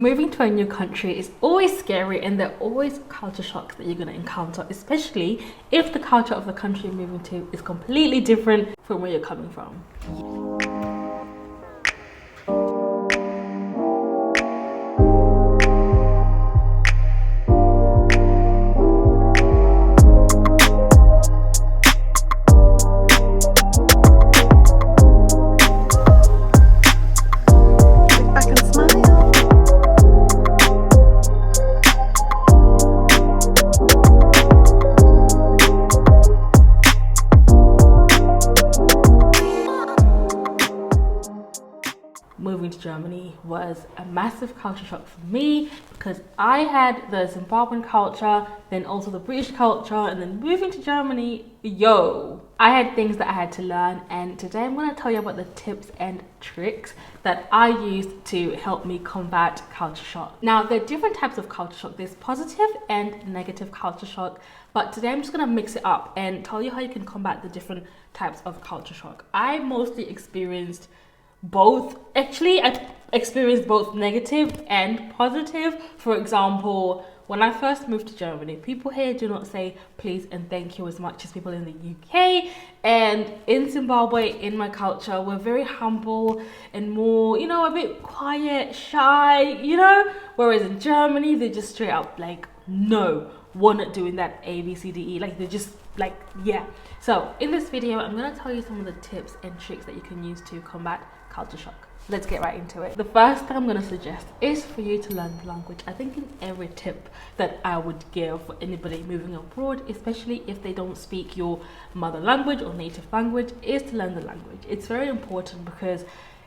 Moving to a new country is always scary, and there are always culture shocks that you're going to encounter, especially if the culture of the country you're moving to is completely different from where you're coming from. Moving to Germany was a massive culture shock for me because I had the Zimbabwean culture, then also the British culture, and then moving to Germany, I had things that I had to learn, and today I'm going to tell you about the tips and tricks that I used to help me combat culture shock. Now, there are different types of culture shock. There's positive and negative culture shock, but today I'm just going to mix it up and tell you how you can combat the different types of culture shock. I mostly experienced both. Actually, I experienced both negative and positive. For example, when I first moved to Germany, people here do not say please and thank you as much as people in the UK. And in Zimbabwe, in my culture, we're very humble and more, a bit quiet, shy, Whereas in Germany, they just straight up like, no, we're not doing that A, B, C, D, E. Like, they're just like, yeah. So in this video, I'm going to tell you some of the tips and tricks that you can use to combat culture shock. Let's get right into it. The first thing I'm going to suggest is for you to learn the language. I think in every tip that I would give for anybody moving abroad, especially if they don't speak your mother language or native language, is to learn the language. It's very important because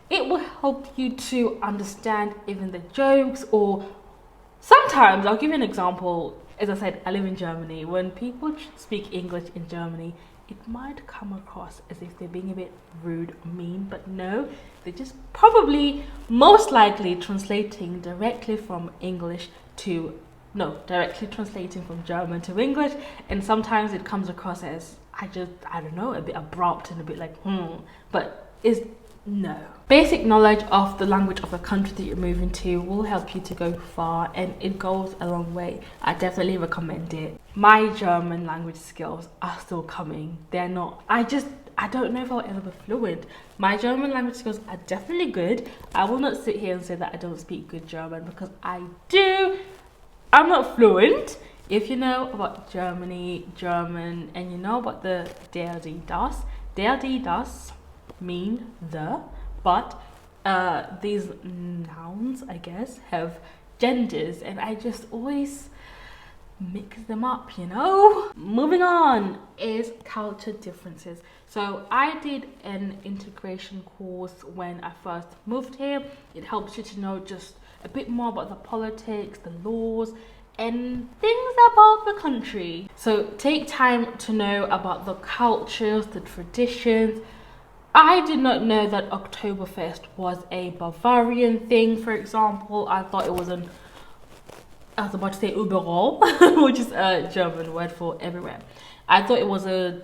it will help you to understand even the jokes, or sometimes, I'll give you an example. As I said, I live in Germany. When people speak English in Germany, it might come across as if they're being a bit rude, mean, but no, they're just probably most likely translating directly from translating from German to English, and sometimes it comes across as, I don't know, a bit abrupt and a bit like, but it's no. Basic knowledge of the language of the country that you're moving to will help you to go far, and it goes a long way. I definitely recommend it. My German language skills are still coming. They're not, I don't know if I'll ever be fluent. My German language skills are definitely good. I will not sit here and say that I don't speak good German, because I do. I'm not fluent. If you know about German, and you know about the der, die, das mean the, but these nouns, I guess, have genders, and I just always mix them up, Moving on is culture differences. So I did an integration course when I first moved here. It helps you to know just a bit more about the politics, the laws, and things about the country. So take time to know about the cultures, the traditions. I did not know that Oktoberfest was a Bavarian thing, for example. I thought it was I was about to say überall, which is a German word for everywhere. I thought it was an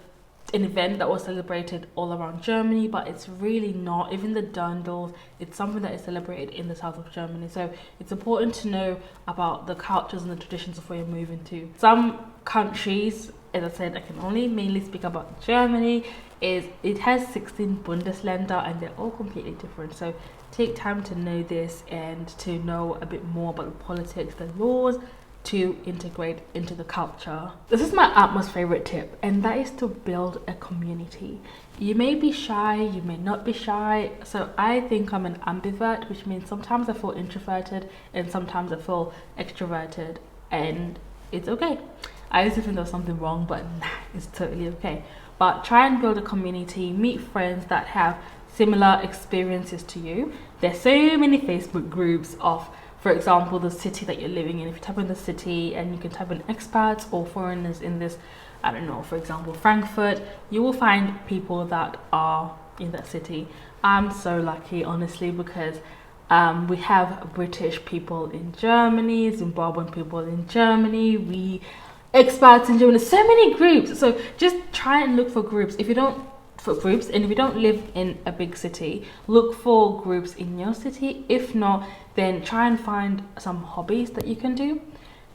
event that was celebrated all around Germany, but it's really not. Even the Dirndls, it's something that is celebrated in the south of Germany. So it's important to know about the cultures and the traditions of where you're moving to. Some countries, as I said, I can only mainly speak about Germany, it has 16 Bundesländer, and they're all completely different. So take time to know this and to know a bit more about the politics, the laws, to integrate into the culture. This is my utmost favorite tip, and that is to build a community. You may be shy, you may not be shy. So I think I'm an ambivert, which means sometimes I feel introverted and sometimes I feel extroverted, and it's okay. I used to think there was something wrong, but nah, it's totally okay. But try and build a community, meet friends that have similar experiences to you. There's so many Facebook groups of, for example, the city that you're living in. If you type in the city and you can type in expats or foreigners in this, I don't know, for example, Frankfurt, you will find people that are in that city. I'm so lucky, honestly, because we have British people in Germany, Zimbabwean people in Germany, expats in Germany, so many groups. So just try and look for groups. If you don't for groups, and if you don't live in a big city, look for groups in your city. If not, then try and find some hobbies that you can do.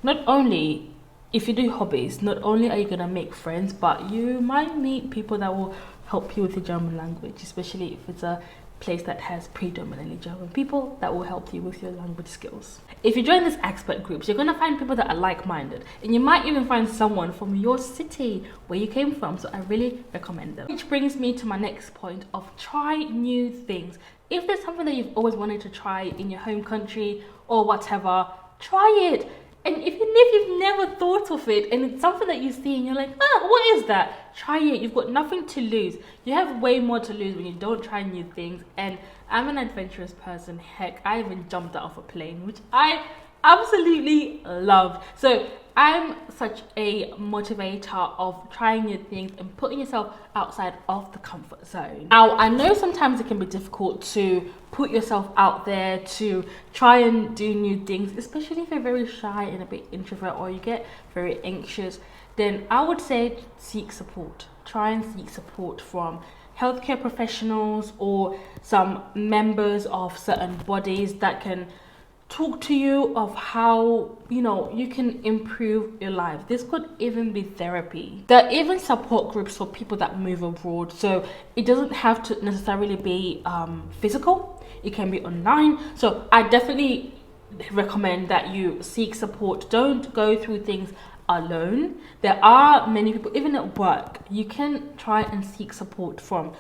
Not only if you do hobbies, not only are you gonna make friends, but you might meet people that will help you with the German language, especially if it's a place that has predominantly German people that will help you with your language skills. If you join these expert groups, you're going to find people that are like-minded, and you might even find someone from your city where you came from, so I really recommend them. Which brings me to my next point of try new things. If there's something that you've always wanted to try in your home country or whatever, try it. And if you've never thought of it and it's something that you see and you're like, what is that? Try it. You've got nothing to lose. You have way more to lose when you don't try new things. And I'm an adventurous person. Heck, I even jumped out of a plane, which I absolutely loved. So I'm such a motivator of trying new things and putting yourself outside of the comfort zone. Now, I know sometimes it can be difficult to put yourself out there to try and do new things, especially if you're very shy and a bit introvert or you get very anxious. Then I would say seek support. Try and seek support from healthcare professionals or some members of certain bodies that can talk to you of how you can improve your life. This could even be therapy. There are even support groups for people that move abroad, so it doesn't have to necessarily be physical. It can be online. So I definitely recommend that you seek support. Don't go through things alone. There are many people, even at work, you can try and seek support from,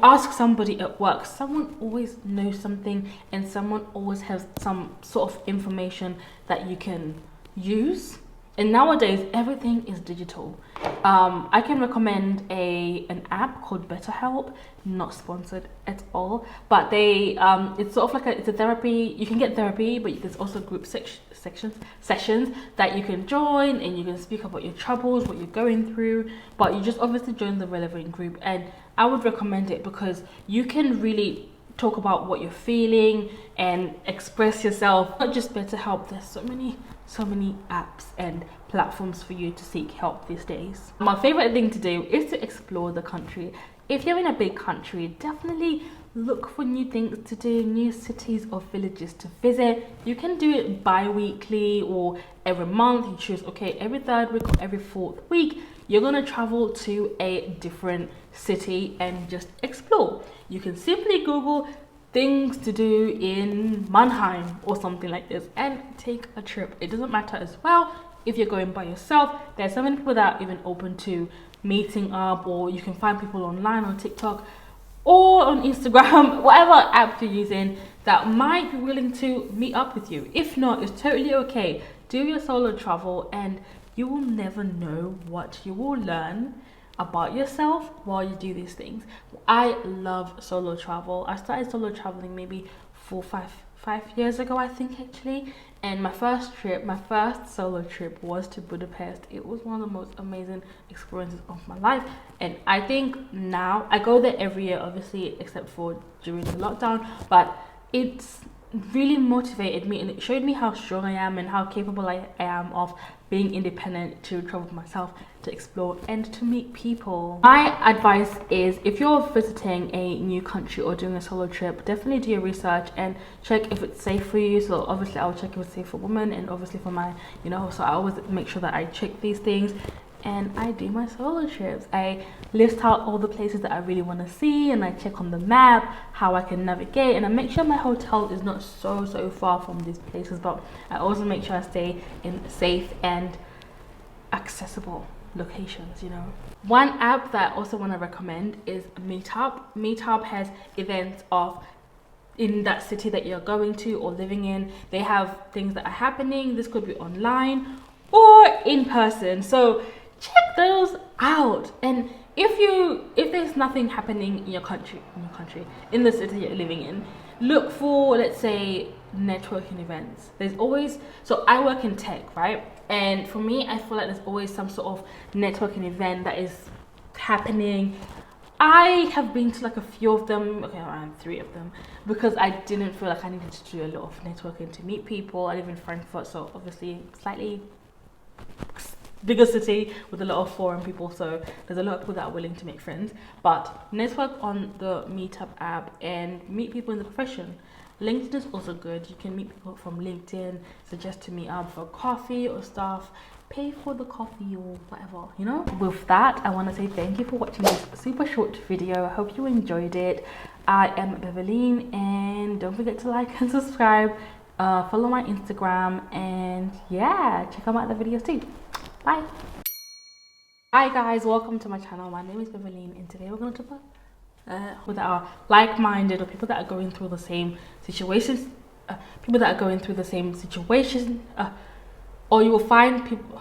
ask somebody at work. Someone always knows something, and someone always has some sort of information that you can use. And nowadays, everything is digital. I can recommend an app called BetterHelp, not sponsored at all, but it's sort of like it's a therapy. You can get therapy, but there's also group sessions that you can join, and you can speak about your troubles, what you're going through, but you just obviously join the relevant group. And I would recommend it because you can really talk about what you're feeling and express yourself. Not just BetterHelp, there's so many apps and platforms for you to seek help these days. My favorite thing to do is to explore the country. If you're in a big country, definitely look for new things to do, new cities or villages to visit. You can do it bi-weekly or every month. You choose, okay, every third week or every fourth week, you're gonna travel to a different city and just explore. You can simply Google things to do in Mannheim or something like this and take a trip. It doesn't matter as well if you're going by yourself. There's so many people that are even open to meeting up, or you can find people online on TikTok or on Instagram, whatever app you're using, that might be willing to meet up with you. If not, it's totally okay. Do your solo travel, and you will never know what you will learn about yourself while you do these things. I love solo travel. I started solo traveling maybe 5 years ago, I think, actually. And my first solo trip was to Budapest. It was one of the most amazing experiences of my life. And I think now I go there every year, obviously, except for during the lockdown, but it's really motivated me, and it showed me how strong I am and how capable I am of being independent, to travel myself, to explore and to meet people. My advice is, if you're visiting a new country or doing a solo trip, definitely do your research and check if it's safe for you. So obviously I'll check if it's safe for women, and obviously for my, so I always make sure that I check these things. And I do my solo trips. I list out all the places that I really want to see, and I check on the map how I can navigate, and I make sure my hotel is not so far from these places, but I also make sure I stay in safe and accessible locations. One app that I also want to recommend is Meetup. Meetup has events in that city that you're going to or living in. They have things that are happening. This could be online or in person, so check those out. And if there's nothing happening in your country, in the city you're living in, look for, let's say, networking events. There's always, so I work in tech, right? And for me, I feel like there's always some sort of networking event that is happening. I have been to like a few of them, okay, around 3 of them, because I didn't feel like I needed to do a lot of networking to meet people. I live in Frankfurt, so obviously slightly bigger city with a lot of foreign people, so there's a lot of people that are willing to make friends. But network on the Meetup app and meet people in the profession. LinkedIn is also good. You can meet people from LinkedIn, suggest to meet up for coffee or stuff, pay for the coffee or whatever, you know. With that, I want to say thank you for watching this super short video. I hope you enjoyed it. I am Berveleen, and don't forget to like and subscribe, follow my Instagram, and yeah, check out my other videos too. Bye. Hi guys, welcome to my channel. My name is Berveleen, and today we're going to talk about people that are like-minded, or people that are going through the same situations, or you will find people